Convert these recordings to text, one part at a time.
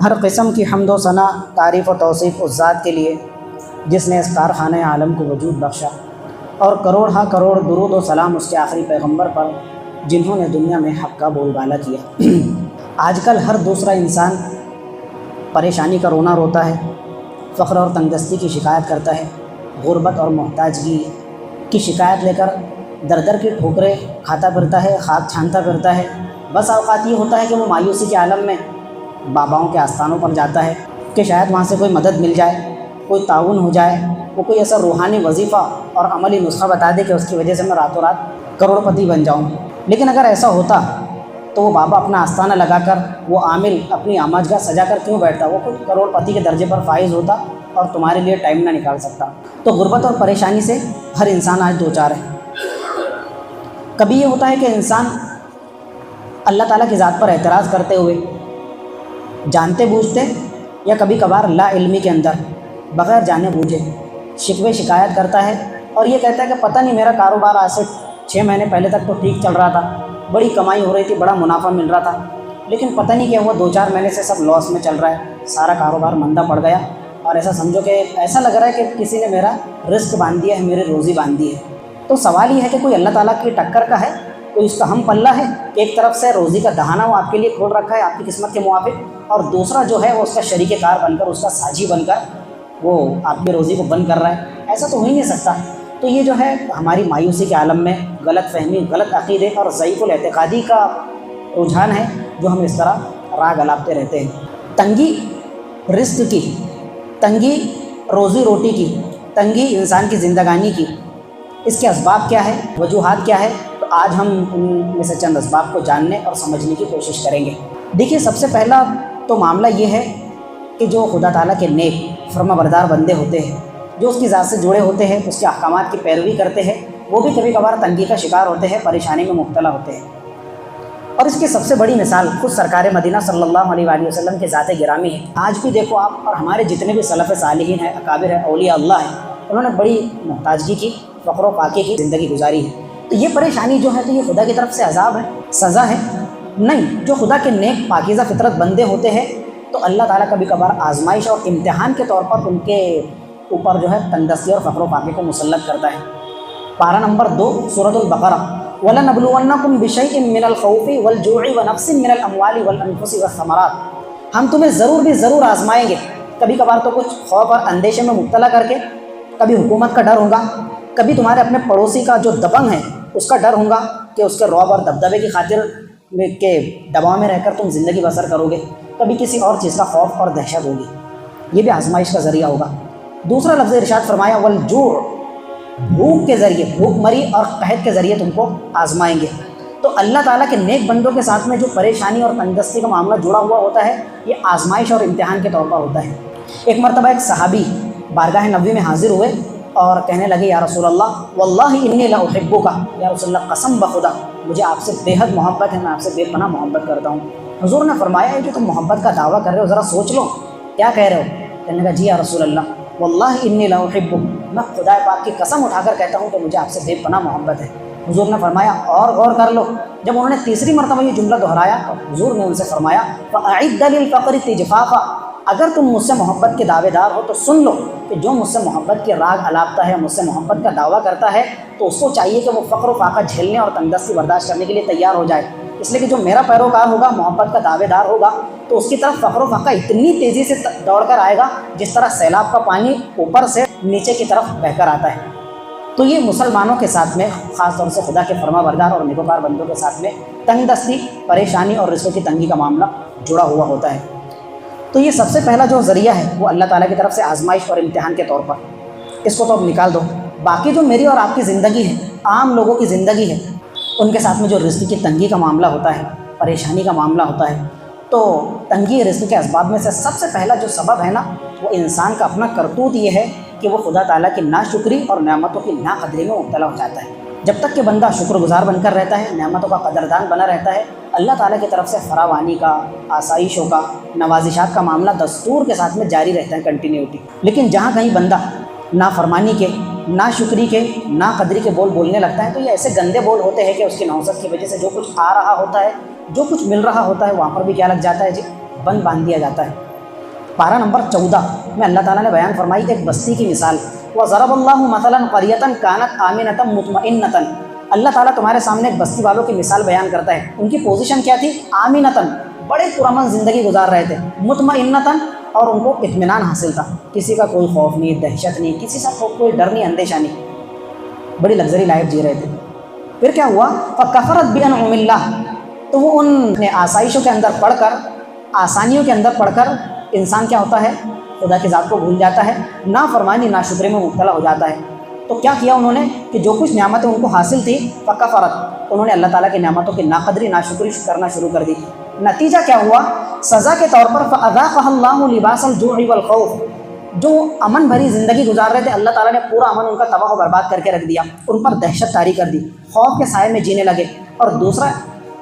ہر قسم کی حمد و ثنا، تعریف و توصیف اس ذات کے لیے جس نے اس کارخانہ عالم کو وجود بخشا، اور کروڑ ہا کروڑ درود و سلام اس کے آخری پیغمبر پر جنہوں نے دنیا میں حق کا بول بالا کیا۔ آج کل ہر دوسرا انسان پریشانی کا رونا روتا ہے، فقر اور تنگدستی کی شکایت کرتا ہے، غربت اور محتاجگی کی شکایت لے کر در در کی ٹھوکریں کھاتا پھرتا ہے، خاک چھانتا پھرتا ہے۔ بس اوقات یہ ہوتا ہے کہ وہ مایوسی کے عالم میں باباؤں کے آستانوں پر جاتا ہے کہ شاید وہاں سے کوئی مدد مل جائے، کوئی تعاون ہو جائے، وہ کوئی ایسا روحانی وظیفہ اور عملی نسخہ بتا دے کہ اس کی وجہ سے میں راتوں رات کروڑ پتی بن جاؤں۔ لیکن اگر ایسا ہوتا تو وہ بابا اپنا آستانہ لگا کر، وہ عامل اپنی آماجگاہ سجا کر کیوں بیٹھتا؟ وہ کوئی کروڑ پتی کے درجے پر فائز ہوتا اور تمہارے لیے ٹائم نہ نکال سکتا۔ تو غربت اور پریشانی سے ہر انسان آج دوچار ہے۔ کبھی یہ ہوتا ہے کہ انسان اللہ تعالیٰ کی ذات پر اعتراض کرتے ہوئے جانتے بوجھتے یا کبھی کبھار لا علمی کے اندر بغیر جانے بوجھے شکوے شکایت کرتا ہے اور یہ کہتا ہے کہ پتہ نہیں میرا کاروبار آج سے 6 مہینے پہلے تک تو ٹھیک چل رہا تھا، بڑی کمائی ہو رہی تھی، بڑا منافع مل رہا تھا، لیکن پتہ نہیں کیا ہوا 2-4 مہینے سے سب لاس میں چل رہا ہے، سارا کاروبار مندہ پڑ گیا، اور ایسا سمجھو کہ ایسا لگ رہا ہے کہ کسی نے میرا رزق باندھ دیا ہے، میری روزی باندھ دی ہے۔ تو سوال یہ ہے کہ کوئی اللہ تعالیٰ کی ٹکر کا ہے، کوئی اس کا ہم پلہ ہے کہ ایک طرف سے روزی کا دہانہ وہ آپ کے لیے کھول رکھا ہے آپ کی قسمت کے موافق، اور دوسرا جو ہے وہ اس کا شریک کار بن کر، اس کا ساجی بن کر وہ آپ کی روزی کو بند کر رہا ہے؟ ایسا تو ہو ہی نہیں سکتا۔ تو یہ جو ہے ہماری مایوسی کے عالم میں غلط فہمی، غلط عقیدے اور ضعیف الاعتقادی کا رجحان ہے جو ہم اس طرح راگ الاپتے رہتے ہیں۔ تنگی رزق کی، تنگی روزی روٹی کی، تنگی انسان کی زندگانی کی، اس کے اسباب کیا ہے، وجوہات کیا ہے؟ تو آج ہم ان میں سے چند اسباب کو جاننے اور سمجھنے کی کوشش کریں گے۔ دیکھیے، سب سے پہلا تو معاملہ یہ ہے کہ جو خدا تعالیٰ کے نیک فرما بردار بندے ہوتے ہیں، جو اس کی ذات سے جڑے ہوتے ہیں، اس کے احکامات کی پیروی کرتے ہیں، وہ بھی کبھی کبھار تنگی کا شکار ہوتے ہیں، پریشانی میں مبتلا ہوتے ہیں۔ اور اس کی سب سے بڑی مثال خود سرکار مدینہ صلی اللہ علیہ وآلہ وسلم کے ذات گرامی ہے۔ آج بھی دیکھو آپ، اور ہمارے جتنے بھی سلف صالحین ہیں، اکابر ہیں، اولیاء اللہ ہیں، انہوں نے بڑی محتاجگی کی، فقر و فاقے کی زندگی گزاری ہے۔ تو یہ پریشانی جو ہے تو یہ خدا کی طرف سے عذاب ہے، سزا ہے؟ نہیں، جو خدا کے نیک پاکیزہ فطرت بندے ہوتے ہیں تو اللہ تعالیٰ کبھی کبھار آزمائش اور امتحان کے طور پر ان کے اوپر جو ہے تنگدستی اور فقر و فاقے کو مسلط کرتا ہے۔ پارہ نمبر 2 سورۃ البقرہ، وَلَنَبْلُوَنَّكُمْ بِشَيْءٍ مِّنَ الْخَوْفِ وَالْجُوعِ وَنَقْصٍ مِّنَ الْأَمْوَالِ وَالْأَنفُسِ وَالثَّمَرَاتِ، ہم تمہیں ضرور بھی ضرور آزمائیں گے، کبھی کبھار تو کچھ خوف اور اندیشے میں مبتلا کر کے، کبھی حکومت کا ڈر ہوگا، کبھی تمہارے اپنے پڑوسی کا جو دبنگ ہے اس کا ڈر ہوگا کہ اس کے رعب اور دبدبے کی خاطر کے دباؤ میں رہ کر تم زندگی بسر کرو گے، کبھی کسی اور چیز کا خوف اور دہشت ہوگی، یہ بھی آزمائش کا ذریعہ ہوگا۔ دوسرا لفظ ارشاد فرمایا والجوع، بھوک کے ذریعے، بھوک مری اور قحط کے ذریعے تم کو آزمائیں گے۔ تو اللہ تعالیٰ کے نیک بندوں کے ساتھ میں جو پریشانی اور تنگدستی کا معاملہ جڑا ہوا ہوتا ہے، یہ آزمائش اور امتحان کے طور پر ہوتا ہے۔ ایک مرتبہ ایک صحابی بارگاہ نبوی میں حاضر ہوئے اور کہنے لگے یا رسول اللہ واللہ انی لاحبک، یا رسول اللہ قسم بخدا مجھے آپ سے بے حد محبت ہے، میں آپ سے بے پناہ محبت کرتا ہوں۔ حضور نے فرمایا ہے کہ تم محبت کا دعویٰ کر رہے ہو، ذرا سوچ لو کیا کہہ رہے ہو؟ کہنے لگا جی یا رسول اللہ واللہ انی لاحبک، میں خدا پاک کی قسم اٹھا کر کہتا ہوں کہ مجھے آپ سے بے پناہ محبت ہے۔ حضور نے فرمایا اور غور کر لو۔ جب انہوں نے تیسری مرتبہ یہ جملہ دہرایا تو حضور نے ان سے فرمایا فَأَعِدَّ لِلْفَقْرِ تِجْفَافًا، اگر تم مجھ سے محبت کے دعوے دار ہو تو سن لو کہ جو مجھ سے محبت کے راگ الاپتا ہے، مجھ سے محبت کا دعویٰ کرتا ہے، تو اس کو چاہیے کہ وہ فقر و فاقہ جھیلنے اور تنگدستی برداشت کرنے کے لیے تیار ہو جائے، اس لیے کہ جو میرا پیروکار ہوگا، محبت کا دعوے دار ہوگا، تو اس کی طرف فقر و فاقہ اتنی تیزی سے دوڑ کر آئے گا جس طرح سیلاب کا پانی اوپر سے نیچے کی طرف بہہ کر آتا ہے۔ تو یہ مسلمانوں کے ساتھ میں، خاص طور سے خدا کے فرما بردار اور نیکوکار بندوں کے ساتھ میں تنگدستی، پریشانی اور رزق کی تنگی کا معاملہ جڑا ہوا ہوتا ہے۔ تو یہ سب سے پہلا جو ذریعہ ہے وہ اللہ تعالیٰ کی طرف سے آزمائش اور امتحان کے طور پر، اس کو تو اب نکال دو۔ باقی جو میری اور آپ کی زندگی ہے، عام لوگوں کی زندگی ہے، ان کے ساتھ میں جو رزق کی تنگی کا معاملہ ہوتا ہے، پریشانی کا معاملہ ہوتا ہے، تو تنگی رزق کے اسباب میں سے سب سے پہلا جو سبب ہے نا، وہ انسان کا اپنا کرتوت یہ ہے کہ وہ خدا تعالیٰ کی ناشکری اور نعمتوں کی ناقدری میں مبتلا ہو جاتا ہے۔ جب تک کہ بندہ شکر گزار بن کر رہتا ہے، نعمتوں کا قدردان بنا رہتا ہے، اللہ تعالیٰ کی طرف سے فراوانی کا، آسائشوں کا، نوازشات کا معاملہ دستور کے ساتھ میں جاری رہتا ہے، کنٹینیوٹی۔ لیکن جہاں کہیں بندہ نافرمانی کے، ناشکری کے، ناقدری کے بول بولنے لگتا ہے، تو یہ ایسے گندے بول ہوتے ہیں کہ اس کی نوسط کی وجہ سے جو کچھ آ رہا ہوتا ہے، جو کچھ مل رہا ہوتا ہے، وہاں پر بھی کیا لگ جاتا ہے جی، بند باندھ دیا جاتا ہے۔ پارہ نمبر 14 میں اللہ تعالیٰ نے بیان فرمائی ایک بستی کی مثال، وَضَرَبَ اللَّهُ مَثَلًا قَرْيَةً كَانَتْ آمِنَةً مُطْمَئِنَّةً۔ اللہ تعالیٰ تمہارے سامنے ایک بستی والوں کی مثال بیان کرتا ہے۔ ان کی پوزیشن کیا تھی؟ آمینتاً، بڑے پرامن زندگی گزار رہے تھے، مطمئنتاً، اور ان کو اطمینان حاصل تھا، کسی کا کوئی خوف نہیں، دہشت نہیں، کسی سے کوئی ڈر نہیں، اندیشہ نہیں، بڑی لگژری لائف جی رہے تھے۔ پھر کیا ہوا؟ فَكَفَرَتْ بِأَنْعُمِ اللَّهِ، تو وہ ان آسائشوں کے اندر پڑھ کر، آسانیوں کے اندر پڑھ کر انسان کیا ہوتا ہے؟ خدا کی ذات کو بھول جاتا ہے، نافرمانی ناشکری میں مبتلا ہو جاتا ہے۔ تو کیا کیا انہوں نے کہ جو کچھ نعمتیں ان کو حاصل تھی، فَكَفَرَتْ، انہوں نے اللہ تعالیٰ کی نعمتوں کی ناقدری ناشکری کرنا شروع کر دی۔ نتیجہ کیا ہوا؟ سزا کے طور پر فَأَذَاقَهَا اللَّهُ لِبَاسَ الْجُوعِ وَالْخَوْفِ، جو امن بھری زندگی گزار رہے تھے، اللہ تعالیٰ نے پورا امن ان کا تباہ و برباد کر کے رکھ دیا، ان پر دہشت طاری کر دی، خوف کے سائے میں جینے لگے۔ اور دوسرا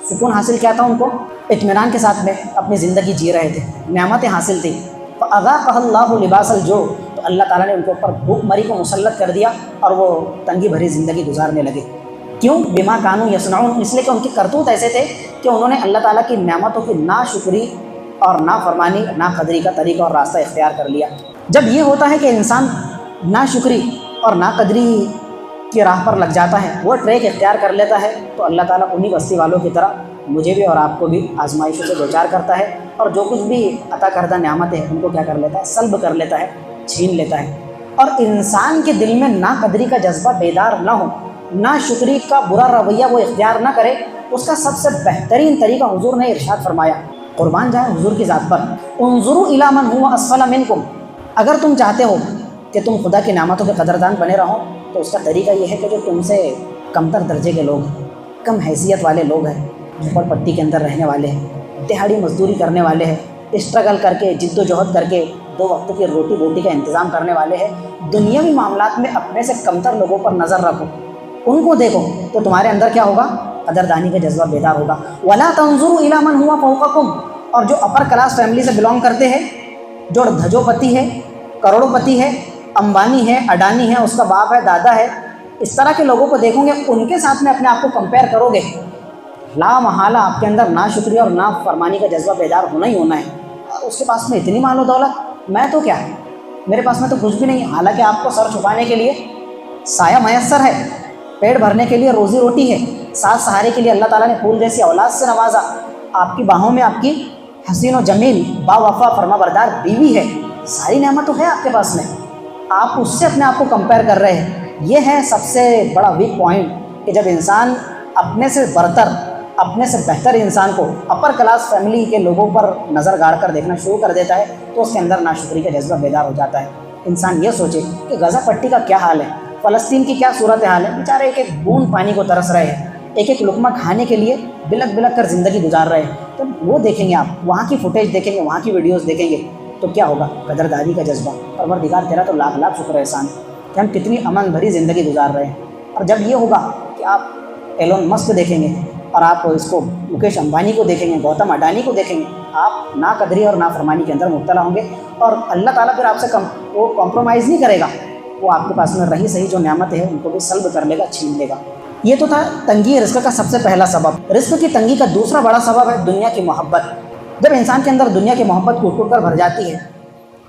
سکون حاصل کیا تھا ان کو؟ اطمینان کے ساتھ میں اپنی زندگی جی رہے تھے، نعمتیں حاصل تھی۔ فَأَذَاقَهَا اللَّهُ لِبَاسَ الْجُوعِ، تو اللہ تعالیٰ نے ان کے اوپر بھوک مری کو مسلط کر دیا اور وہ تنگی بھری زندگی گزارنے لگے۔ کیوں؟ بما کانوا یصنعون، اس لیے کہ ان کی کرتوت ایسے تھے کہ انہوں نے اللہ تعالیٰ کی نعمتوں کی ناشکری اور نافرمانی ناقدری کا طریقہ اور راستہ اختیار کر لیا۔ جب یہ ہوتا ہے کہ انسان ناشکری اور ناقدری کی راہ پر لگ جاتا ہے، وہ ٹریک اختیار کر لیتا ہے، تو اللہ تعالیٰ انہی بستی والوں کی طرح مجھے بھی اور آپ کو بھی آزمائشوں سے دوچار کرتا ہے، اور جو کچھ بھی عطا کردہ نعمتیں ہیں ان کو کیا کر لیتا ہے؟ سلب کر لیتا ہے، چھین لیتا ہے۔ اور انسان کے دل میں ناقدری کا جذبہ بیدار نہ ہو، ناشکری کا برا رویہ وہ اختیار نہ کرے، اس کا سب سے بہترین طریقہ حضور نے ارشاد فرمایا، قربان جائے حضور کی ذات پر، انظروا الی من هو اسفل منکم، اگر تم چاہتے ہو کہ تم خدا کی نعمتوں کے قدردان بنے رہو تو اس کا طریقہ یہ ہے کہ جو تم سے کمتر درجے کے لوگ ہیں، کم حیثیت والے لوگ ہیں، جھوپڑ پٹی کے اندر رہنے والے ہیں، دہاڑی مزدوری کرنے والے ہیں، اسٹرگل کر کے جد و جہد کر کے 2 وقت کی روٹی بوٹی کا انتظام کرنے والے ہیں، دنیاوی معاملات میں اپنے سے کمتر لوگوں پر نظر رکھو، ان کو دیکھو، تو تمہارے اندر کیا ہوگا؟ قدردانی کا جذبہ بیدار ہوگا۔ وَلَا تَنظُرُوا إِلَىٰ مَنْ هُوَ فَوْقَكُمْ، اور جو اپر کلاس فیملی سے بلونگ کرتے ہیں، جو دھجو پتی ہے، کروڑوں پتی ہے، امبانی ہے، اڈانی ہے، اس کا باپ ہے، دادا ہے، اس طرح کے لوگوں کو دیکھو گے، ان کے ساتھ میں اپنے آپ کو کمپیئر کرو گے، لا محالہ آپ کے اندر ناشکری اور نافرمانی کا جذبہ بیدار ہونا ہی ہونا ہے۔ اس کے پاس میں اتنی مال و دولت، میں تو کیا، میرے پاس میں تو کچھ بھی نہیں، حالانکہ آپ کو سر چھپانے کے لیے سایہ میسر ہے، پیٹ بھرنے کے لیے روزی روٹی ہے، ساتھ سہارے کے لیے اللہ تعالیٰ نے پھول جیسی اولاد سے نوازا، آپ کی باہوں میں آپ کی حسین و جمیل با وفا فرما بردار بیوی ہے، ساری نعمت تو ہے آپ کے پاس میں، آپ اس سے اپنے آپ کو کمپیئر کر رہے ہیں۔ یہ ہے سب سے بڑا ویک پوائنٹ کہ جب انسان اپنے سے برتر، اپنے سے بہتر انسان کو اپر کلاس فیملی کے لوگوں پر نظر گاڑ کر دیکھنا شروع کر دیتا ہے، تو اس کے اندر ناشکری کا جذبہ بیدار ہو جاتا ہے۔ انسان یہ سوچے کہ غزہ پٹی کا کیا حال ہے، فلسطین کی کیا صورت حال ہے، بیچارے ایک ایک بوند پانی کو ترس رہے ہیں، ایک ایک لقمہ کھانے کے لیے بلک بلک کر زندگی گزار رہے ہیں۔ تو وہ دیکھیں گے آپ، وہاں کی فوٹیج دیکھیں گے، وہاں کی ویڈیوز دیکھیں گے، تو کیا ہوگا؟ قدردانی کا جذبہ، پروردگار تیرا تو لاکھ لاکھ شکر احسان کہ ہم کتنی امن بھری زندگی گزار رہے ہیں۔ اور جب یہ ہوگا کہ آپ ایلون مسک دیکھیں گے، اور آپ اس کو مکیش امبانی کو دیکھیں گے، گوتم اڈانی کو دیکھیں گے، آپ ناقدری اور نافرمانی کے اندر مبتلا ہوں گے، اور اللہ تعالیٰ پھر آپ سے وہ کمپرومائز نہیں کرے گا، وہ آپ کے پاس میں رہی صحیح جو نعمتیں ہیں ان کو بھی سلب کر لے گا، چھین لے گا۔ یہ تو تھا تنگی رزق کا سب سے پہلا سبب۔ رزق کی تنگی کا دوسرا بڑا سبب ہے دنیا کی محبت۔ جب انسان کے اندر دنیا کی محبت کوٹ کوٹ کر بھر جاتی ہے،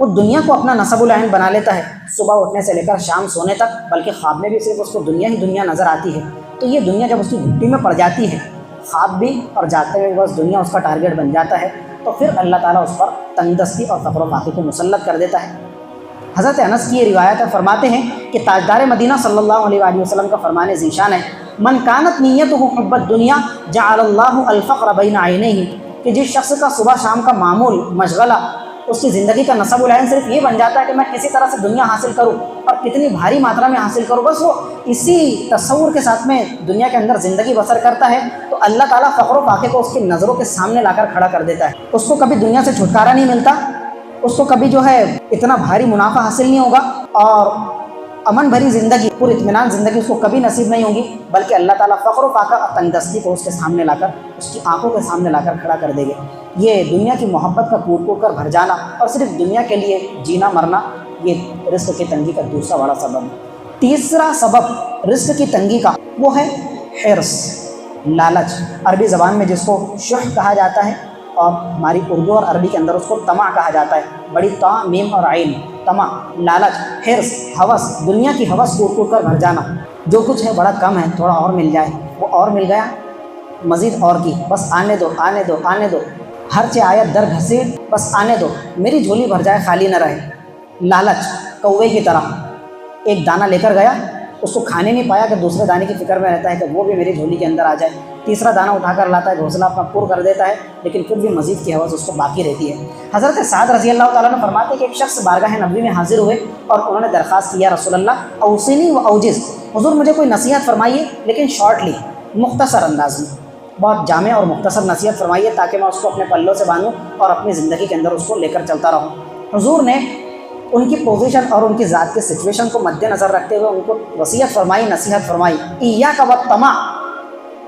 وہ دنیا کو اپنا نصب العین بنا لیتا ہے، صبح اٹھنے سے لے کر شام سونے تک، بلکہ خواب میں بھی صرف اس کو دنیا ہی دنیا نظر آتی ہے۔ تو یہ دنیا جب اس کی گھٹی میں پڑ جاتی ہے، خواب بھی اور جاگتے ہوئے بس دنیا اس کا ٹارگیٹ بن جاتا ہے، تو پھر اللہ تعالیٰ اس پر تنگ دستی اور فقر و فاقے کو مسلط کر دیتا ہے۔ حضرت انس کی یہ روایت ہے، فرماتے ہیں کہ تاجدار مدینہ صلی اللہ علیہ وآلہ وسلم کا فرمان ذیشان ہے، من کانت نیتہ حب الدنیا جعل اللہ الفقر بین عینیہ، کہ جس شخص کا صبح شام کا معمول مشغلہ، اس کی زندگی کا نصب العین صرف یہ بن جاتا ہے کہ میں کسی طرح سے دنیا حاصل کروں اور کتنی بھاری ماترا میں حاصل کروں، بس وہ اسی تصور کے ساتھ میں دنیا کے اندر زندگی بسر کرتا ہے، تو اللہ تعالیٰ فقر و فاقے کو اس کی نظروں کے سامنے لا کر کھڑا کر دیتا ہے۔ اس کو کبھی دنیا سے چھٹکارا نہیں ملتا، اس کو کبھی جو ہے اتنا بھاری منافع حاصل نہیں ہوگا، اور امن بھری زندگی، پر اطمینان زندگی اس کو کبھی نصیب نہیں ہوگی، بلکہ اللہ تعالیٰ فقر و فاقہ اور تنگ دستی کو اس کے سامنے لا کر، اس کی آنکھوں کے سامنے لا کر کھڑا کر دے گے۔ یہ دنیا کی محبت کا کوٹ کوٹ کر بھر جانا اور صرف دنیا کے لیے جینا مرنا، یہ رزق کی تنگی کا دوسرا بڑا سبب ہے۔ تیسرا سبب رزق کی تنگی کا وہ ہے حرص، لالچ، عربی زبان میں جس کو شح کہا جاتا ہے، اور ہماری اردو اور عربی کے اندر اس کو طمع کہا جاتا ہے، بڑی طا میم اور عین، طمع، لالچ، حرص، ہوس، دنیا کی ہوس کوٹ کوٹ کر بھر جانا، جو کچھ ہے بڑا کم ہے، تھوڑا اور مل جائے، وہ اور مل گیا مزید اور کی، بس آنے دو آنے دو آنے دو، ہر چہ آیت در گھسیٹ، بس آنے دو میری جھولی بھر جائے خالی نہ رہے۔ لالچ کوے کی طرح، ایک دانہ لے کر گیا، اس کو کھانے نہیں پایا کہ دوسرے دانے کی فکر میں رہتا ہے کہ وہ بھی میری جھولی کے اندر آ جائے، تیسرا دانہ اٹھا کر لاتا ہے، گھونسلہ اپنا پر کر دیتا ہے، لیکن پھر بھی مزید کی حوث اس کو باقی رہتی ہے۔ حضرت سعد رضی اللہ تعالیٰ نے فرماتے ہیں کہ ایک شخص بارگاہ نبوی میں حاضر ہوئے اور انہوں نے درخواست کی، یا رسول اللہ اوصنی و اوجز، حضور مجھے کوئی نصیحت فرمائیے لیکن شارٹلی، مختصر انداز میں، بہت جامع اور مختصر نصیحت فرمائیے تاکہ میں اس کو اپنے پلوں سے باندھوں اور اپنی زندگی کے اندر اس کو لے کر چلتا رہوں۔ حضور نے ان کی پوزیشن اور ان کی ذات کے سچویشن کو مد نظر رکھتے ہوئے ان کو وصیت فرمائی، نصیحت فرمائی، ایاک والطمع،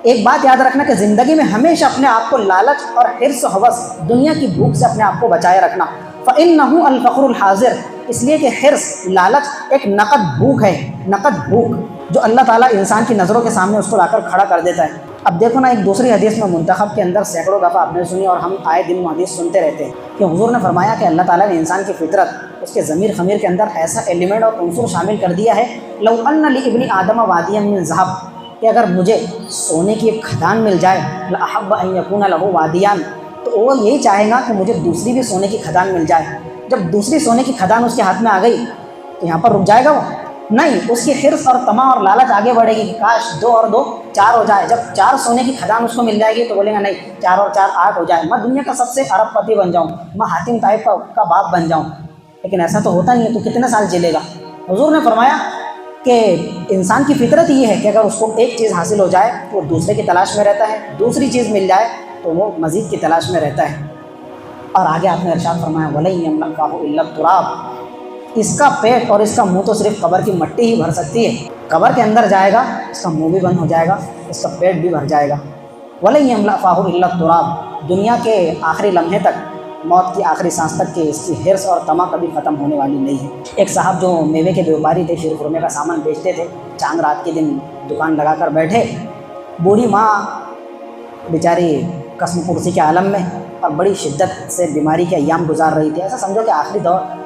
ایک بات یاد رکھنا کہ زندگی میں ہمیشہ اپنے آپ کو لالچ اور حرص و ہوس، دنیا کی بھوک سے اپنے آپ کو بچائے رکھنا۔ فإنہ الفقر الحاضر، اس لیے کہ حرص، لالچ ایک نقد بھوک ہے، نقد بھوک جو اللہ تعالیٰ انسان کی نظروں کے سامنے اس کو لا کر کھڑا کر دیتا ہے۔ اب دیکھو نا، ایک دوسری حدیث میں منتخب کے اندر سینکڑوں دفعہ آپ نے سنی اور ہم آئے دن حدیث سنتے رہتے ہیں کہ حضور نے فرمایا کہ اللہ تعالیٰ نے انسان کی فطرت، اس کے ضمیر خمیر کے اندر ایسا ایلیمنٹ اور عنصر شامل کر دیا ہے، لو ان لابن آدم وادیا من ذہب، کہ اگر مجھے سونے کی ایک کھدان مل جائے، لأحب ان یکون لہ وادیان، تو وہ یہی چاہے گا کہ مجھے دوسری بھی سونے کی کھدان مل جائے۔ جب دوسری سونے کی کھدان اس کے ہاتھ میں آ گئی تو یہاں پر رک جائے گا وہ؟ نہیں، اس کی حرص اور طمع اور لالچ آگے بڑھے گی کہ کاش 2 اور 2 4 ہو جائے۔ جب 4 سونے کی کھدان اس کو مل جائے گی تو بولے گا نہیں، 4 اور 4 8 ہو جائے، میں دنیا کا سب سے ارب پتی بن جاؤں، میں حاتم طائف کا باپ بن جاؤں۔ لیکن ایسا تو ہوتا نہیں ہے، تو کتنے سال جلے گا؟ حضور نے فرمایا کہ انسان کی فطرت یہ ہے کہ اگر اس کو ایک چیز حاصل ہو جائے تو وہ دوسرے کی تلاش میں رہتا ہے، دوسری چیز مل جائے تو وہ مزید کی تلاش میں رہتا ہے۔ اور آگے آپ نے ارشاد فرمایا وَلَن يَمْلَأَهُ إِلَّا التُّرَابُ، اس کا پیٹ اور اس کا منہ تو صرف قبر کی مٹی ہی بھر سکتی ہے۔ قبر کے اندر جائے گا، اس کا منہ بھی بند ہو جائے گا، اس کا پیٹ بھی بھر جائے گا۔ وَلَن يَمْلَأَهُ إِلَّا التُّرَابُ، دنیا کے آخری لمحے تک، موت کی آخری سانس تک کہ اس کی حرص اور طمع کبھی ختم ہونے والی نہیں ہے۔ ایک صاحب جو میوے کے بیوپاری تھے، شیر خرمے کا سامان بیچتے تھے، چاند رات کے دن دکان لگا کر بیٹھے، بوڑھی ماں بیچاری قسم پرسی کے عالم میں اور بڑی شدت سے بیماری کے ایام گزار رہی تھی، ایسا سمجھو کہ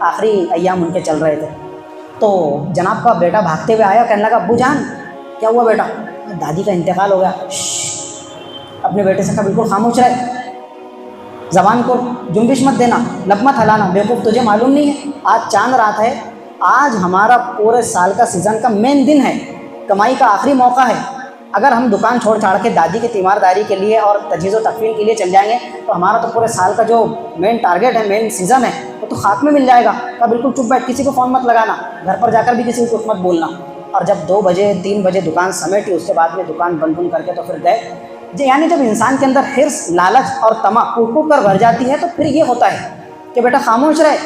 آخری ایام ان کے چل رہے تھے۔ تو جناب کا بیٹا بھاگتے ہوئے آیا، کہنے لگا ابو جان کیا ہوا بیٹا؟ دادی کا انتقال ہو گیا۔ اپنے بیٹے سے کہا بالکل خاموش رہے، زبان کو جنبش مت دینا، لب مت ہلانا، بیوقوف تجھے معلوم نہیں ہے آج چاند رات ہے، آج ہمارا پورے سال کا سیزن کا مین دن ہے، کمائی کا آخری موقع ہے، اگر ہم دکان چھوڑ چھاڑ کے دادی کی تیمارداری کے لیے اور تجہیز و تکفین کے لیے چل جائیں گے تو ہمارا تو پورے سال کا جو مین ٹارگیٹ ہے، مین سیزن ہے، وہ تو خاک میں مل جائے گا۔ کہا بالکل چپ بیٹھ، کسی کو فون مت لگانا، گھر پر جا کر بھی کسی کو کچھ مت بولنا۔ اور جب 2 بجے 3 بجے دکان سمیٹی، اس کے بعد میں دکان بند کر کے تو پھر گئے۔ یعنی جب انسان کے اندر حرص، لالچ اور طمع کوٹ کوٹ کر بھر جاتی ہے تو پھر یہ ہوتا ہے کہ بیٹا خاموش رہے۔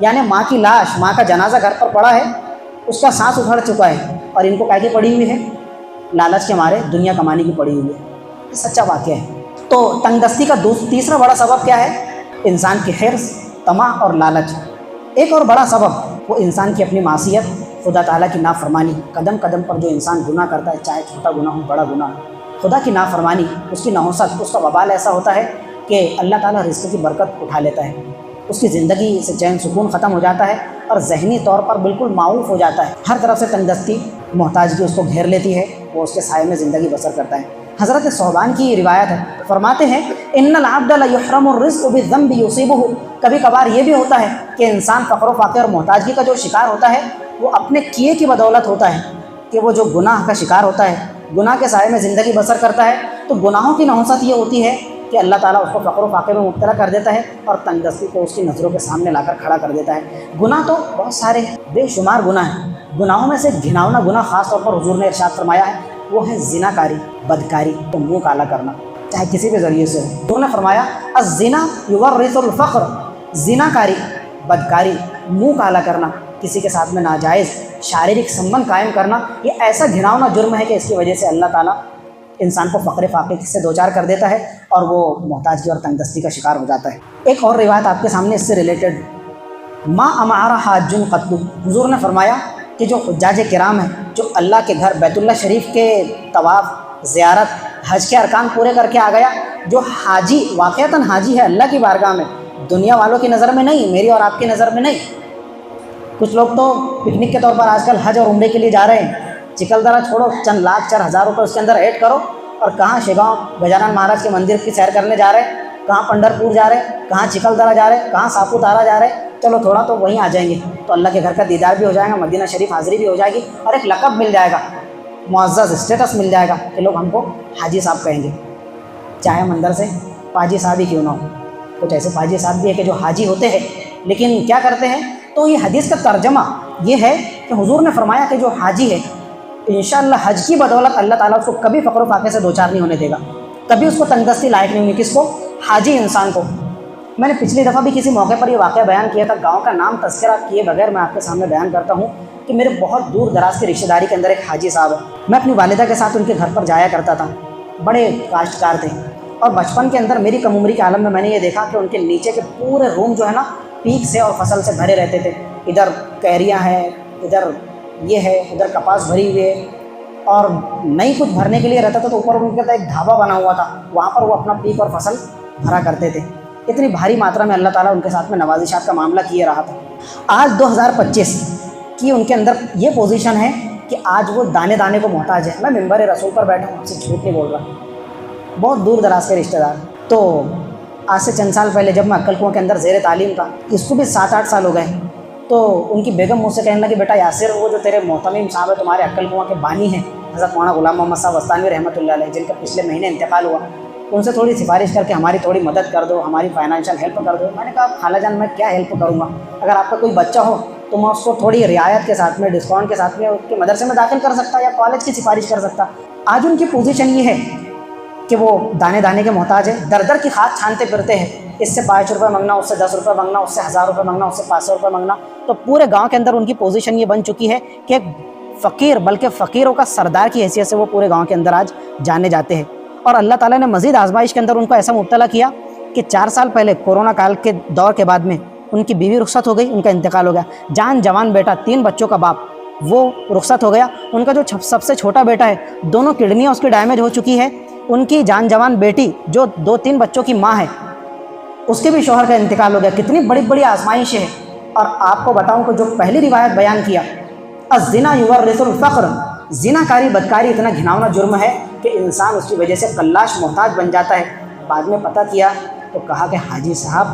یعنی ماں کی لاش، ماں کا جنازہ گھر پر پڑا ہے، اس کا سانس اکھڑ چکا ہے اور ان کو کیا کی پڑی ہوئی ہے؟ لالچ کے مارے دنیا کمانے کی پڑی ہوئی ہے۔ یہ سچا واقعہ ہے۔ تو تنگ دستی کا تیسرا بڑا سبب کیا ہے؟ انسان کی حرص، طمع اور لالچ۔ ایک اور بڑا سبب وہ انسان کی اپنی معصیت، خدا تعالیٰ کی نافرمانی۔ قدم قدم پر جو انسان گناہ کرتا ہے، چاہے چھوٹا گناہ ہو بڑا گناہ ہو، خدا کی نافرمانی، اس کی نحوست، اس کا وبال ایسا ہوتا ہے کہ اللہ تعالیٰ رزق کی برکت اٹھا لیتا ہے، اس کی زندگی سے چین سکون ختم ہو جاتا ہے اور ذہنی طور پر بالکل معاوف ہو جاتا ہے۔ ہر طرف سے تنگ دستی، محتاجگی اس کو گھیر لیتی ہے، وہ اس کے سائے میں زندگی بسر کرتا ہے۔ حضرت صوبان کی روایت ہے، فرماتے ہیں ان العبد لیحرم الرزق بالذنب یصیبہ، کبھی کبھار یہ بھی ہوتا ہے کہ انسان فقر و فاقے اور محتاجگی کا جو شکار ہوتا ہے وہ اپنے کیے کی بدولت ہوتا ہے، کہ وہ جو گناہ کا شکار ہوتا ہے، گناہ کے سائے میں زندگی بسر کرتا ہے، تو گناہوں کی نحوست یہ ہوتی ہے کہ اللہ تعالیٰ اس کو فقر و فاقے میں مبتلا کر دیتا ہے اور تنگ دستی کو اس کی نظروں کے سامنے لا کر کھڑا کر دیتا ہے۔ گناہ تو بہت سارے ہیں، بے شمار گناہ ہیں۔ گناہوں میں سے گھناؤنا گناہ خاص طور پر حضور نے ارشاد فرمایا ہے وہ ہے زنا کاری، بدکاری، تو منہ کالا کرنا، چاہے کسی بھی ذریعے سے ہو۔ حضور نے فرمایا الزنا یورث الفقر، زنا کاری، بدکاری، منہ کالا کرنا، کسی کے ساتھ میں ناجائز شاریرک سمبند قائم کرنا، یہ ایسا گھناؤنا جرم ہے کہ اس کی وجہ سے اللہ تعالیٰ انسان کو فقر فاقے سے دوچار کر دیتا ہے اور وہ محتاجگی اور تنگ دستی کا شکار ہو جاتا ہے۔ ایک اور روایت آپ کے سامنے اس سے ریلیٹڈ، ما امعر حاج قط، حضور نے فرمایا کہ جو حجاج کرام ہیں، جو اللہ کے گھر بیت اللہ شریف کے طواف، زیارت، حج کے ارکان پورے کر کے آ گیا، جو حاجی واقعتاً حاجی ہے اللہ کی بارگاہ میں، دنیا والوں کی نظر میں نہیں، میری اور آپ کی نظر میں نہیں۔ کچھ لوگ تو پکنک کے طور پر آج کل حج اور عمرے کے لیے جا رہے ہیں، چکلدرا چھوڑو، چند لاکھ 4,000 روپے اس کے اندر ایڈ کرو، اور کہاں شیگاؤں گجانن مہاراج کے مندر کی سیر کرنے جا رہے ہیں، کہاں پنڈرپور جا رہے ہیں، کہاں چکلدرا جا رہے ہیں، کہاں ساپوتارا جا رہے ہیں، چلو تھوڑا تو وہیں آ جائیں گے تو اللہ کے گھر کا دیدار بھی ہو جائے گا، مدینہ شریف حاضری بھی ہو جائے گی، اور ایک لقب مل جائے گا، معزز اسٹیٹس مل جائے گا کہ لوگ ہم کو حاجی صاحب کہیں گے، چاہے ہم اندر سے پاجی صاحب ہی کیوں نہ ہو۔ کچھ ایسے پاجی صاحب بھی ہے کہ جو حاجی ہوتے ہیں لیکن کیا کرتے ہیں، تو یہ حدیث کا ترجمہ یہ ہے کہ حضور نے فرمایا کہ جو حاجی ہے انشاءاللہ حج کی بدولت اللہ تعالیٰ اس کو کبھی فقر و فاقے سے دوچار نہیں ہونے دے گا، کبھی اس کو تنگدستی لائق نہیں ہوگی۔ کس کو؟ حاجی انسان کو۔ میں نے پچھلی دفعہ بھی کسی موقع پر یہ واقعہ بیان کیا تھا، گاؤں کا نام تذکرہ کیے بغیر میں آپ کے سامنے بیان کرتا ہوں کہ میرے بہت دور دراز کی رشتہ داری کے اندر ایک حاجی صاحب ہے۔ میں اپنی والدہ کے ساتھ ان کے گھر پر جایا کرتا تھا، بڑے کاشتکار تھے، اور بچپن کے اندر میری کم عمری کے عالم میں میں نے یہ دیکھا کہ ان کے نیچے کے پورے روم جو ہے نا پیک سے اور فصل سے بھرے رہتے تھے، ادھر کیریاں ہیں، ادھر یہ ہے، ادھر کپاس بھری ہوئی ہے، اور نہیں کچھ بھرنے کے لیے رہتا تھا تو اوپر ان کے ایک ڈھابا بنا ہوا تھا، وہاں پر وہ اپنا پیک اور فصل بھرا کرتے تھے۔ اتنی بھاری ماترا میں اللہ تعالیٰ ان کے ساتھ میں نوازشات کا معاملہ کیے رہا تھا۔ آج 2025 کی ان کے اندر یہ پوزیشن ہے کہ آج وہ دانے دانے کو محتاج ہے۔ میں ممبر رسول پر بیٹھا ہوں، آپ سے جھوٹ نہیں بول رہا، بہت دور دراز کے رشتہ دار۔ تو آج سے چند سال پہلے جب میں عقل کنواں کے اندر زیر تعلیم تھا، اس کو بھی 7-8 سال ہو گئے، تو ان کی بیگم مجھ سے کہنے لگی بیٹا یاسر، وہ جو تیرے محتمم صاحب ہے تمہارے عقل کنواں کے بانی ہیں حضرت مولانا غلام محمد صاحب وستانوی رحمۃ اللہ علیہ، جن کا پچھلے مہینے انتقال ہوا، ان سے تھوڑی سفارش کر کے ہماری تھوڑی مدد کر دو، ہماری فائنینشیل ہیلپ کر دو۔ میں نے کہا خالہ جان میں کیا ہیلپ کروں گا، اگر آپ کا کوئی بچہ ہو تو میں اس کو تھوڑی رعایت کے ساتھ میں، ڈسکاؤنٹ کے ساتھ میں اس کے مدرسے میں داخل کر سکتا یا کالج کی سفارش کر سکتا۔ آج ان کی پوزیشن یہ ہے کہ وہ دانے دانے کے محتاج ہے، در در کی خاک چھانتے پھرتے ہیں، اس سے 5 روپے مانگنا، اس سے 10 روپے مانگنا، اس سے 1000 روپے مانگنا، اس سے 500 روپے مانگنا۔ تو پورے گاؤں کے اندر ان کی پوزیشن یہ بن چکی ہے کہ ایک فقیر، بلکہ فقیروں کا سردار کی حیثیت سے وہ پورے گاؤں کے اندر آج جانے جاتے ہیں۔ اور اللہ تعالیٰ نے مزید آزمائش کے اندر ان کو ایسا مبتلا کیا کہ 4 سال پہلے کورونا کال کے دور کے بعد میں ان کی بیوی رخصت ہو گئی، ان کا انتقال ہو گیا، جان جوان بیٹا، 3 بچوں کا باپ، وہ رخصت ہو گیا۔ ان کا جو سب سے چھوٹا بیٹا ہے، دونوں کڈنیاں اس کی ڈیمیج ہو چکی ہے۔ ان کی جان جوان بیٹی جو 2-3 بچوں کی ماں ہے، اس کے بھی شوہر کا انتقال ہو گیا۔ کتنی بڑی بڑی آزمائشیں ہیں۔ اور آپ کو بتاؤں کہ جو پہلی روایت بیان کیا، الزنا یورث الفقر، زنا کاری بدکاری اتنا گھناؤنا جرم ہے کہ انسان اس کی وجہ سے قلاش محتاج بن جاتا ہے۔ بعد میں پتہ کیا تو کہا کہ حاجی صاحب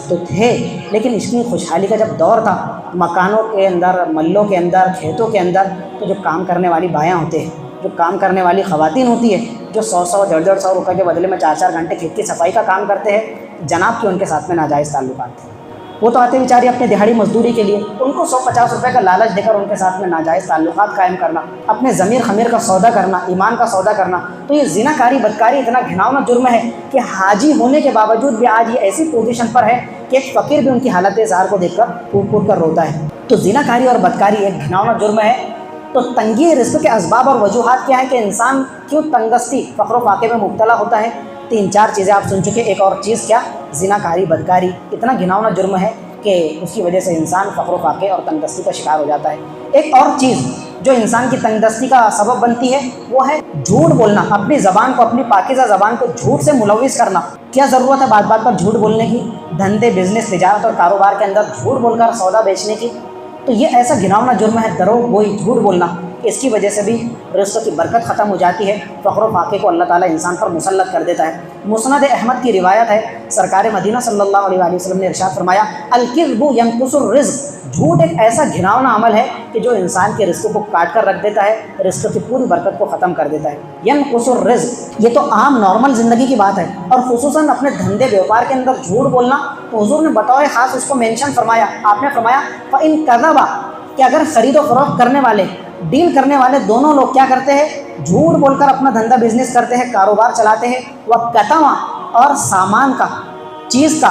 تو تھے، لیکن اس کی خوشحالی کا جب دور تھا، مکانوں کے اندر، ملوں کے اندر، کھیتوں کے اندر، تو جو کام کرنے والی بایاں ہوتے ہیں، جو کام کرنے والی خواتین ہوتی ہے، جو 100 150 روپے کے بدلے میں 4 گھنٹے کھیت کی صفائی کا کام کرتے ہیں، جناب کے ان کے ساتھ میں ناجائز تعلقات تھے۔ وہ تو آتے بیچاری اپنے دہاڑی مزدوری کے لیے، ان کو 150 روپے کا لالچ دے کر ان کے ساتھ میں ناجائز تعلقات قائم کرنا، اپنے ضمیر خمیر کا سودا کرنا، ایمان کا سودا کرنا، تو یہ زنا کاری بدکاری اتنا گھناؤنا جرم ہے کہ حاجی ہونے کے باوجود بھی آج یہ ایسی پوزیشن پر ہے کہ ایک فقیر بھی ان کی حالت اظہار کو دیکھ کر پھوٹ پھوٹ کر روتا ہے۔ تو زنا کاری اور بدکاری ایک گھناؤنا جرم ہے۔ تو تنگی رزق کے اسباب اور وجوہات کیا ہے کہ انسان کیوں تنگستی، فقر و فاقے میں مبتلا ہوتا ہے؟ 3-4 چیزیں آپ سن چکے، ایک اور چیز کیا؟ زنا کاری بدکاری اتنا گھناؤنا جرم ہے کہ اس کی وجہ سے انسان فقر و فاقے اور تنگدستی کا شکار ہو جاتا ہے۔ ایک اور چیز جو انسان کی تنگدستی کا سبب بنتی ہے وہ ہے جھوٹ بولنا، اپنی زبان کو، اپنی پاکیزہ زبان کو جھوٹ سے ملوث کرنا۔ کیا ضرورت ہے بات بات پر جھوٹ بولنے کی؟ دھندے، بزنس، تجارت اور کاروبار کے اندر جھوٹ بول کر سودا بیچنے کی؟ تو یہ ایسا گھناؤنا جرم ہے، دروغ گوئی، جھوٹ بولنا۔ اس کی وجہ سے بھی رزق کی برکت ختم ہو جاتی ہے، فقر و فاقے کو اللہ تعالیٰ انسان پر مسلط کر دیتا ہے۔ مسند احمد کی روایت ہے، سرکار مدینہ صلی اللہ علیہ وآلہ وسلم نے ارشاد فرمایا، الکذب ینقص الرزق، جھوٹ ایک ایسا گھناؤنا عمل ہے کہ جو انسان کے رزق کو کاٹ کر رکھ دیتا ہے، رزق کی پوری برکت کو ختم کر دیتا ہے۔ ینقص الرزق، یہ تو عام نارمل زندگی کی بات ہے، اور خصوصاً اپنے دھندے بیوپار کے اندر جھوٹ بولنا تو حضور نے بطور خاص اس کو مینشن فرمایا۔ آپ نے فرمایا فَإِن كَذَبَ، کہ اگر خرید و فروخت کرنے والے، ڈیل کرنے والے دونوں لوگ کیا کرتے ہیں، جھوٹ بول کر اپنا دھندا بزنس کرتے ہیں، کاروبار چلاتے ہیں، وَكَتَمَ، اور سامان کا، چیز کا،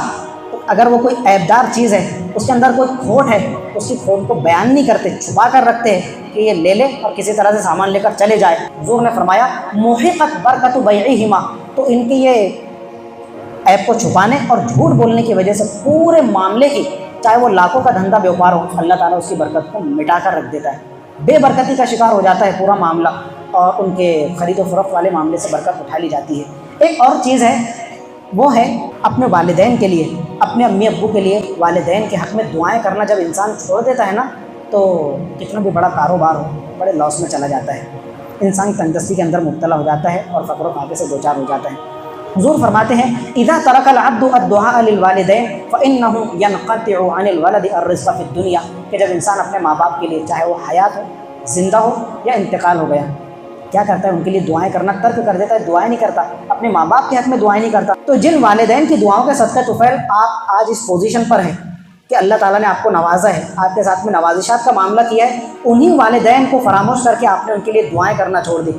اگر وہ کوئی عیبدار چیز ہے، اس کے اندر کوئی کھوٹ ہے، اس کی کھوٹ کو بیان نہیں کرتے، چھپا کر رکھتے ہیں کہ یہ لے لے اور کسی طرح سے سامان لے کر چلے جائے، حضور نے فرمایا مُحِقَتْ بَرْکَتُ بَيْعِهِمَا، تو ان کی یہ عیب کو چھپانے اور جھوٹ بولنے کی وجہ سے پورے معاملے کی، چاہے وہ لاکھوں کا دھندا بیوپار ہو، اللہ تعالیٰ اس کی برکت کو مٹا کر رکھ دیتا ہے، بے برکتی کا شکار ہو جاتا ہے پورا معاملہ، اور ان کے خرید و فروخت والے معاملے سے برکت اٹھا لی جاتی ہے۔ ایک اور چیز ہے، وہ ہے اپنے والدین کے لیے، اپنے امی ابو کے لیے، والدین کے حق میں دعائیں کرنا جب انسان چھوڑ دیتا ہے نا، تو کتنا بھی بڑا کاروبار ہو بڑے لاس میں چلا جاتا ہے، انسان تندرستی کے اندر مبتلا ہو جاتا ہے اور فقر و فاقے سے دوچار ہو جاتا ہے۔ حضور فرماتے ہیں اذا ترک العبد الدعاء للوالدین فانه ينقطع عن الولد الرزق في الدنيا، کہ جب انسان اپنے ماں باپ کے لیے، چاہے وہ حیات ہو، زندہ ہو یا انتقال ہو گیا، کیا کرتا ہے؟ ان کے لیے دعائیں کرنا ترک کر دیتا ہے، دعائیں نہیں کرتا، اپنے ماں باپ کے حق میں دعائیں نہیں کرتا۔ تو جن والدین کی دعاؤں کے صدقہ طفیل آپ آج اس پوزیشن پر ہیں کہ اللہ تعالیٰ نے آپ کو نوازا ہے، آپ کے ساتھ میں نوازشات کا معاملہ کیا ہے، انہی والدین کو فراموش کر کے آپ نے ان کے لیے دعائیں کرنا چھوڑ دی،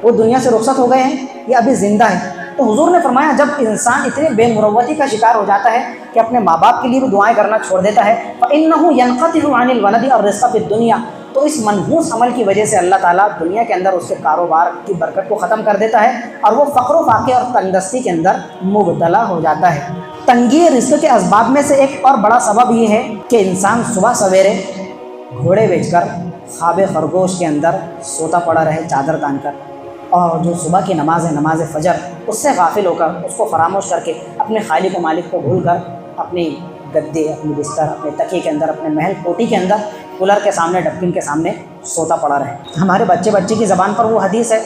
وہ دنیا سے رخصت ہو گئے ہیں یا ابھی زندہ ہیں۔ تو حضور نے فرمایا جب انسان اتنے بے مروتی کا شکار ہو جاتا ہے کہ اپنے ماں باپ کے لیے بھی دعائیں کرنا چھوڑ دیتا ہے، فَإِنَّهُ يَنْقَطِعُ عَنِ الْوَلَدِ الرِّزْقَ فِي الدُّنْيَا، تو اس منحوس عمل کی وجہ سے اللہ تعالیٰ دنیا کے اندر اس کے کاروبار کی برکت کو ختم کر دیتا ہے اور وہ فقر و فاقے اور تنگدستی کے اندر مبتلا ہو جاتا ہے۔ تنگی رزق کے اسباب میں سے ایک اور بڑا سبب یہ ہے کہ انسان صبح سویرے گھوڑے بیچ کر خواب خرگوش کے اندر سوتا پڑا رہے چادر تان کر، اور جو صبح کی نماز ہے، نماز فجر، اس سے غافل ہو کر، اس کو فراموش کر کے، اپنے خالق و مالک کو بھول کر اپنی گدے، اپنی بستر، اپنے تکیے کے اندر، اپنے محل کوٹھی کے اندر، کولر کے سامنے، ڈبکن کے سامنے سوتا پڑا رہے۔ ہمارے بچے کی زبان پر وہ حدیث ہے،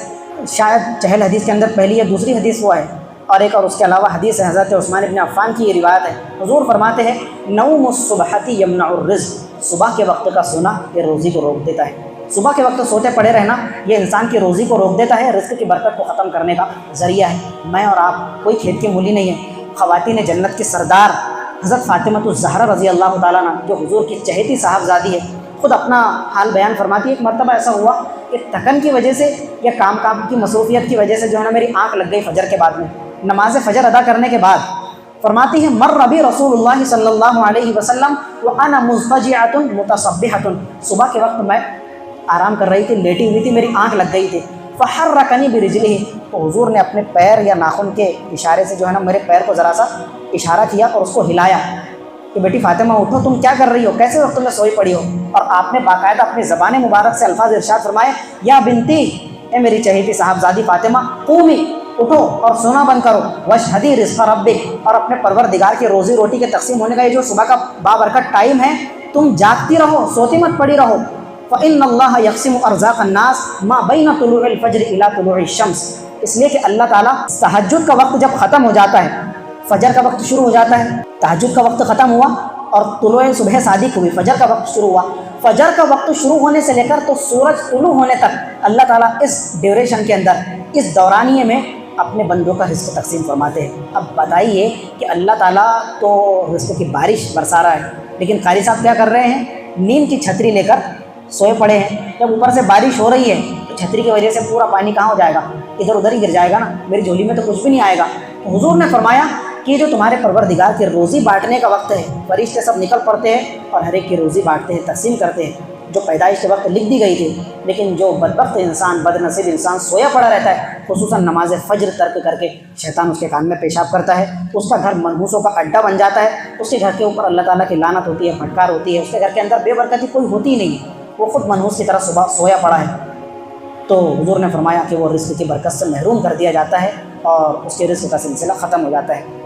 شاید چہل حدیث کے اندر پہلی یا دوسری حدیث وہ ہے، اور ایک اور اس کے علاوہ حدیث ہے حضرت عثمان بن عفان کی، یہ روایت ہے۔ حضور فرماتے ہیں نوم الصبحۃ یمنع الرزق، صبح کے وقت کا سونا یہ روزی کو روک دیتا ہے۔ صبح کے وقت سوتے پڑے رہنا یہ انسان کی روزی کو روک دیتا ہے، رزق کی برکت کو ختم کرنے کا ذریعہ ہے۔ میں اور آپ کوئی کھیت کی مولی نہیں ہے، خواتین جنت کی سردار حضرت فاطمہ الزہرا رضی اللہ تعالیٰ عنہ، جو حضور کی چہیتی صاحبزادی ہے، خود اپنا حال بیان فرماتی ہے، ایک مرتبہ ایسا ہوا کہ تھکن کی وجہ سے یا کام کی مصروفیت کی وجہ سے جو ہے نا میری آنکھ لگ گئی فجر کے بعد میں، نماز فجر ادا کرنے کے بعد۔ فرماتی ہے مر بی رسول اللہ صلی اللہ علیہ وسلم وانا مضطجعۃ متصبحۃ، صبح کے وقت میں آرام کر رہی تھی، لیٹی ہوئی تھی، میری آنکھ لگ گئی تھی، فحرکنی برجلہ، تو حضور نے اپنے پیر یا ناخن کے اشارے سے جو ہے نا میرے پیر کو ذرا سا اشارہ کیا اور اس کو ہلایا کہ بیٹی فاطمہ اٹھو، تم کیا کر رہی ہو، کیسے وقت میں سوئی پڑی ہو؟ اور آپ نے باقاعدہ اپنی زبان مبارک سے الفاظ ارشاد فرمائے، یا بنتی، اے میری چہیتی صاحبزادی فاطمہ، قومی، اٹھو اور سونا بند کرو، واشہدی رزق ربک، اور اپنے پروردگار کی روزی روٹی کے تقسیم ہونے کا یہ جو صبح کا بابرکت ٹائم ہے، تم جاگتی رہو، سوتی مت پڑی رہو۔ فإن اللہ یقسم ارزاق الناس ما بین طلوع الفجر الی طلوع الشمس، اس لیے کہ اللہ تعالیٰ تہجد کا وقت جب ختم ہو جاتا ہے، فجر کا وقت شروع ہو جاتا ہے، تہجد کا وقت ختم ہوا اور طلوع صبح صادق ہوئی، فجر کا وقت شروع ہوا، فجر کا وقت شروع ہونے سے لے کر تو سورج طلوع ہونے تک اللہ تعالیٰ اس ڈیوریشن کے اندر، اس دورانیے میں اپنے بندوں کا رزق تقسیم فرماتے ہیں۔ اب بتائیے کہ اللہ تعالیٰ تو رزق کی بارش برسا رہا ہے، لیکن قاری صاحب کیا کر رہے ہیں؟ نیند کی چھتری لے کر سوئے پڑے ہیں، جب اوپر سے بارش ہو رہی ہے تو چھتری کی وجہ سے پورا پانی کہاں ہو جائے گا؟ ادھر ادھر ہی گر جائے گا نا، میری جھولی میں تو کچھ بھی نہیں آئے گا۔ تو حضور نے فرمایا کہ یہ جو تمہارے پروردگار کی روزی بانٹنے کا وقت ہے، فرشتے سب نکل پڑتے ہیں اور ہر ایک کی روزی بانٹتے ہیں، تقسیم کرتے ہیں، جو پیدائش کے وقت لکھ دی گئی تھی، لیکن جو بدبخت انسان، بد نصیب انسان سویا پڑا رہتا ہے، خصوصاً نماز فجر ترک کر کے، شیطان اس کے کان میں پیشاب کرتا ہے، اس کا گھر منحوسوں کا اڈا بن جاتا ہے، اس کے گھر کے اوپر اللہ تعالیٰ کی لعنت ہوتی ہے، پھٹکار ہوتی ہے، اس کے گھر کے اندر بے برکتی کوئی ہوتی ہی نہیں ہے، وہ خود منحوس کی طرح صبح سویا پڑا ہے۔ تو حضور نے فرمایا کہ وہ رزق کی برکت سے محروم کر دیا جاتا ہے اور اس کے رزق کا سلسلہ ختم ہو جاتا ہے۔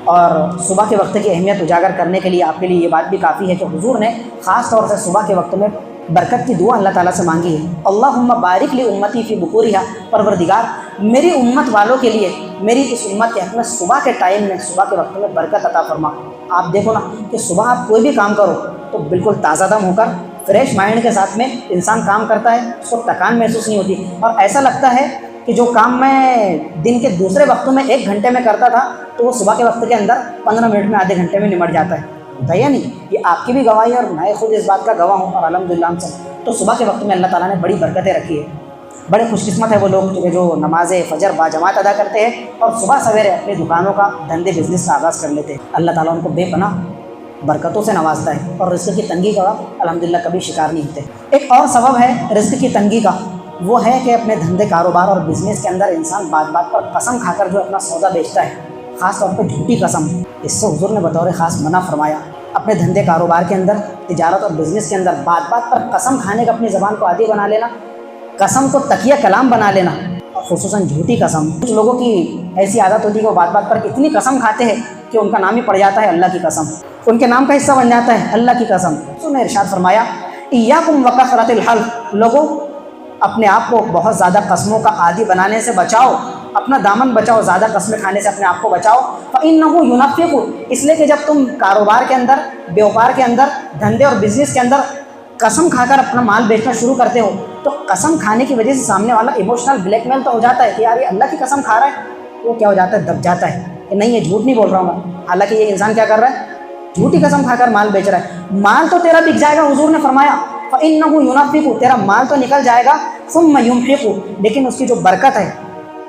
اور صبح کے وقت کی اہمیت اجاگر کرنے کے لیے آپ کے لیے یہ بات بھی کافی ہے کہ حضور نے خاص طور سے صبح کے وقت میں برکت کی دعا اللہ تعالیٰ سے مانگی ہے، اللہم بارک لی امتی فی بکورہا، پروردگار میری امت والوں کے لیے، میری اس امت کے حق میں صبح کے ٹائم میں، صبح کے وقت میں برکت عطا فرما۔ آپ دیکھو نا کہ صبح آپ کوئی بھی کام کرو تو بالکل تازہ دم ہو کر، فریش مائنڈ کے ساتھ میں انسان کام کرتا ہے، اس کو تکان محسوس نہیں ہوتی، اور ایسا لگتا ہے کہ جو کام میں دن کے دوسرے وقتوں میں 1 گھنٹے میں کرتا تھا تو وہ صبح کے وقت کے اندر 15 منٹ میں، آدھے گھنٹے میں نمٹ جاتا ہے یا نہیں؟ یہ آپ کی بھی گواہی ہے اور میں خود اس بات کا گواہ ہوں، اور الحمدللہ ہم سب۔ تو صبح کے وقت میں اللہ تعالیٰ نے بڑی برکتیں رکھی ہے، بڑے خوش قسمت ہے وہ لوگ جو نماز فجر باجماعت ادا کرتے ہیں اور صبح سویرے اپنی دکانوں کا، دھندے، بزنس کا آغاز کر لیتے ہیں۔ اللہ تعالیٰ ان کو بے پناہ برکتوں سے نوازتا ہے اور رزق کی تنگی کا الحمدللہ کبھی شکار نہیں ہوتے۔ ایک اور سبب ہے رزق کی تنگی کا، وہ ہے کہ اپنے دھندے، کاروبار اور بزنس کے اندر انسان بات بات پر قسم کھا کر جو اپنا سودا بیچتا ہے، خاص طور پہ جھوٹی قسم، اس سے حضور نے بطور خاص منع فرمایا۔ اپنے دھندے، کاروبار کے اندر، تجارت اور بزنس کے اندر بات بات پر قسم کھانے کا اپنی زبان کو عادی بنا لینا، قسم کو تکیہ کلام بنا لینا، اور خصوصاً جھوٹی قسم۔ کچھ لوگوں کی ایسی عادت ہوتی ہے کہ وہ بات بات پر اتنی قسم کھاتے ہیں کہ ان کا نام ہی پڑ جاتا ہے اللہ کی قسم، ان کے نام کا حصہ بن جاتا ہے اللہ کی قسم۔ تو نے ارشاد فرمایا ایاکم وکثرۃ الحلف، لوگوں اپنے آپ کو بہت زیادہ قسموں کا عادی بنانے سے بچاؤ، اپنا دامن بچاؤ، زیادہ قسمیں کھانے سے اپنے آپ کو بچاؤ۔ فإنہ ینفق، اس لیے کہ جب تم کاروبار کے اندر، بیوپار کے اندر، دھندے اور بزنس کے اندر قسم کھا کر اپنا مال بیچنا شروع کرتے ہو تو قسم کھانے کی وجہ سے سامنے والا ایموشنل بلیک میل تو ہو جاتا ہے کہ یار یہ اللہ کی قسم کھا رہا ہے، وہ کیا ہو جاتا ہے، دب جاتا ہے کہ نہیں یہ جھوٹ نہیں بول رہا ہوں میں، حالانکہ یہ انسان کیا کر رہا ہے، جھوٹی قسم کھا کر مال بیچ رہا ہے۔ مال تو تیرا بک جائے گا، حضور نے فرمایا فإنہ ینفق، تیرا مال تو نکل جائے گا، ثم ينفق، لیکن اس کی جو برکت ہے،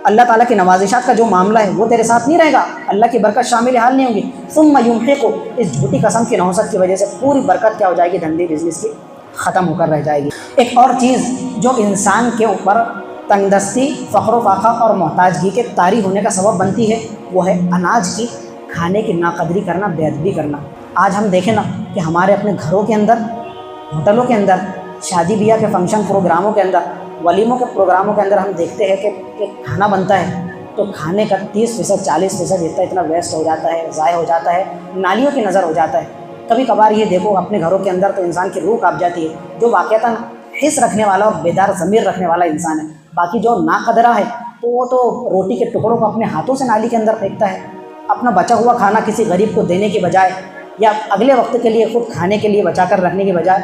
اللہ تعالیٰ کی نوازشات کا جو معاملہ ہے وہ تیرے ساتھ نہیں رہے گا، اللہ کی برکت شامل حال نہیں ہوگی۔ ثم ينفق، اس جھوٹی قسم کی نحوست کی وجہ سے پوری برکت کیا ہو جائے گی، دھندے بزنس کی ختم ہو کر رہ جائے گی۔ ایک اور چیز جو انسان کے اوپر تنگ دستی، فقر و فاقہ اور محتاجگی کے طاری ہونے کا سبب بنتی ہے، وہ ہے اناج کی کھانے کی ناقدری کرنا، بے ادبی کرنا۔ آج ہم دیکھیں نا کہ ہمارے اپنے گھروں کے اندر، ہوٹلوں کے اندر، شادی بیاہ کے فنکشن پروگراموں کے اندر، ولیموں کے پروگراموں کے اندر ہم دیکھتے ہیں کہ ایک کھانا بنتا ہے تو کھانے کا 30%، 40% اتنا ویسٹ ہو جاتا ہے، ضائع ہو جاتا ہے، نالیوں کی نظر ہو جاتا ہے۔ کبھی کبھار یہ دیکھو اپنے گھروں کے اندر تو انسان کی روح کانپ جاتی ہے، جو واقعتاً حس رکھنے والا اور بیدار ضمیر رکھنے والا انسان ہے۔ باقی جو ناقدرہ ہے تو وہ تو روٹی کے ٹکڑوں کو اپنے ہاتھوں سے نالی کے اندر پھینکتا ہے، اپنا بچا ہوا کھانا کسی غریب کو دینے کی بجائے یا اگلے وقت کے لیے خود کھانے کے لیے بچا کر رکھنے کی بجائے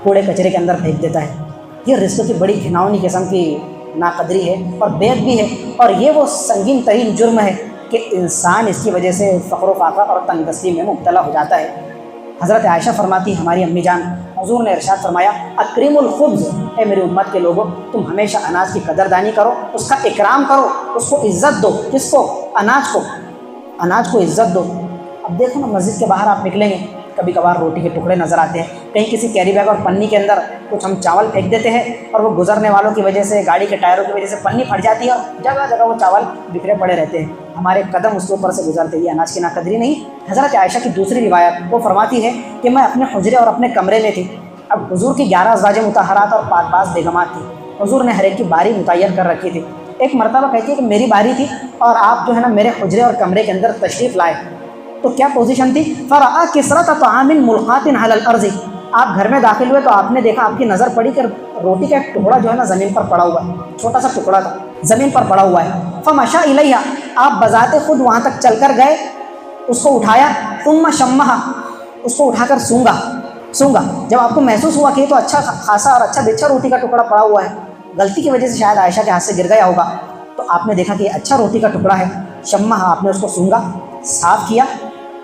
کوڑے کچرے کے اندر پھینک دیتا ہے۔ یہ رزق کی بڑی گھناؤنی قسم کی ناقدری ہے اور بے ادبی ہے، اور یہ وہ سنگین ترین جرم ہے کہ انسان اس کی وجہ سے فقر و فاقہ اور تنگ دستی میں مبتلا ہو جاتا ہے۔ حضرت عائشہ فرماتی، ہماری امی جان، حضور نے ارشاد فرمایا اکریم الخبز، اے میری امت کے لوگوں تم ہمیشہ اناج کی قدردانی کرو، اس کا اکرام کرو، اس کو عزت دو۔ کس کو؟ اناج کو عزت دو۔ اب دیکھو نا مسجد کے باہر آپ نکلیں گے، کبھی کبھار روٹی کے ٹکڑے نظر آتے ہیں، کہیں کسی کیری بیگ اور پنی کے اندر کچھ ہم چاول پھینک دیتے ہیں اور وہ گزرنے والوں کی وجہ سے، گاڑی کے ٹائروں کی وجہ سے پنی پھٹ جاتی ہے اور جگہ جگہ وہ چاول بکھرے پڑے رہتے ہیں، ہمارے قدم اس کے اوپر سے گزرتے ہیں۔ یہ اناج کی ناقدری نہیں؟ حضرت عائشہ کی دوسری روایت وہ فرماتی ہے کہ میں اپنے حجرے اور اپنے کمرے میں تھی، اب حضور کی 11 ازواج مطہرات اور پاک باز بیگمات تھیں، حضور نے ہر ایک کی باری متعین کر رکھی تھی۔ ایک مرتبہ کہتی ہے کہ میری باری تھی اور آپ جو ہے نا میرے حجرے اور کمرے کے اندر تشریف لائے، تو کیا پوزیشن تھی؟ فرآ کسرۃ طعام ملقاۃ علی الارض، آپ گھر میں داخل ہوئے تو آپ نے دیکھا، آپ کی نظر پڑی کہ روٹی کا ایک ٹکڑا جو ہے نا زمین پر پڑا ہوا ہے، چھوٹا سا ٹکڑا تھا زمین پر پڑا ہوا ہے۔ فمشى الیہ، آپ بذات خود وہاں تک چل کر گئے، اس کو اٹھایا، ثم شمھا، اس کو اٹھا کر سونگا۔ جب آپ کو محسوس ہوا کہ یہ تو اچھا خاصا اور اچھا بچھا روٹی کا ٹکڑا پڑا ہوا ہے، غلطی کی وجہ سے شاید عائشہ کے ہاتھ سے گر گیا ہوگا، تو آپ نے دیکھا کہ یہ اچھا روٹی کا ٹکڑا ہے، شمھا، آپ نے اس کو سونگا، صاف کیا،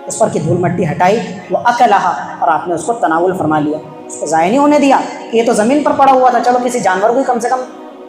اس پر کی دھول مٹی ہٹائی، وہ اکلھا، اور آپ نے اس کو تناول فرما لیا، اس کو ضائع نہیں ہونے دیا کہ یہ تو زمین پر پڑا ہوا تھا، چلو کسی جانور کو کم سے کم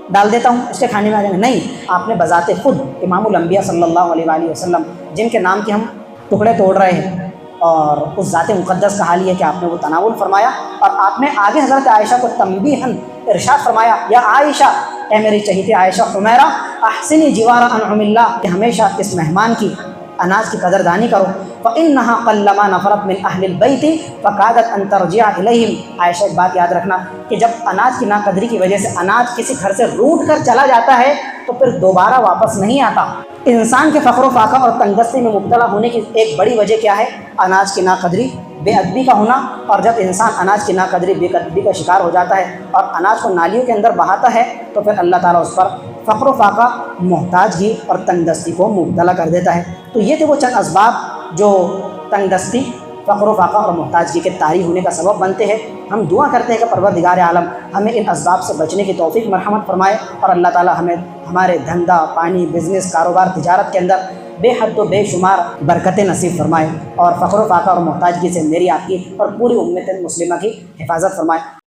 ڈال دیتا ہوں، اس کے کھانے میں آ جائیں گے۔ نہیں، آپ نے بذات خود امام الانبیاء صلی اللہ علیہ وآلہ وسلم، جن کے نام کے ہم ٹکڑے توڑ رہے ہیں، اور اس ذات مقدس کا حال یہ ہے کہ آپ نے وہ تناول فرمایا، اور آپ نے آگے حضرت عائشہ کو تنبیہاً ارشاد فرمایا، یا عائشہ، اے میری چہیتے عائشہ حمیرہ، احسنی جوار انعم اللہ، کہ ہمیشہ اس مہمان کی، اناج کی قدردانی کرو۔ فإنها قلما نفرت من اہل البیت فکادت ان ترجع الیہم، عائشہ ایک بات یاد رکھنا کہ جب اناج کی ناقدری کی وجہ سے اناج کسی گھر سے روٹ کر چلا جاتا ہے تو پھر دوبارہ واپس نہیں آتا۔ انسان کے فقر و فاقہ اور تنگ دستی میں مبتلا ہونے کی ایک بڑی وجہ کیا ہے؟ اناج کی ناقدری، بے ادبی کا ہونا، اور جب انسان اناج کی ناقدری، بے ادبی کا شکار ہو جاتا ہے اور اناج کو نالیوں کے اندر بہاتا ہے تو پھر اللہ تعالیٰ اس پر فقر و فاقہ، محتاجگی اور تنگ دستی کو مبتلا کر دیتا ہے۔ تو یہ تھے وہ چند اسباب جو تنگ دستی، فقر و فاقہ اور محتاجگی کے طاری ہونے کا سبب بنتے ہیں۔ ہم دعا کرتے ہیں کہ پروردگار عالم ہمیں ان اسباب سے بچنے کی توفیق مرحمت فرمائے، اور اللہ تعالیٰ ہمیں ہمارے دھندا پانی، بزنس، کاروبار، تجارت کے اندر بے حد و بے شمار برکتیں نصیب فرمائے، اور فقر و فاقہ اور محتاجگی سے میری، آپ کی اور پوری امت مسلمہ کی حفاظت فرمائے۔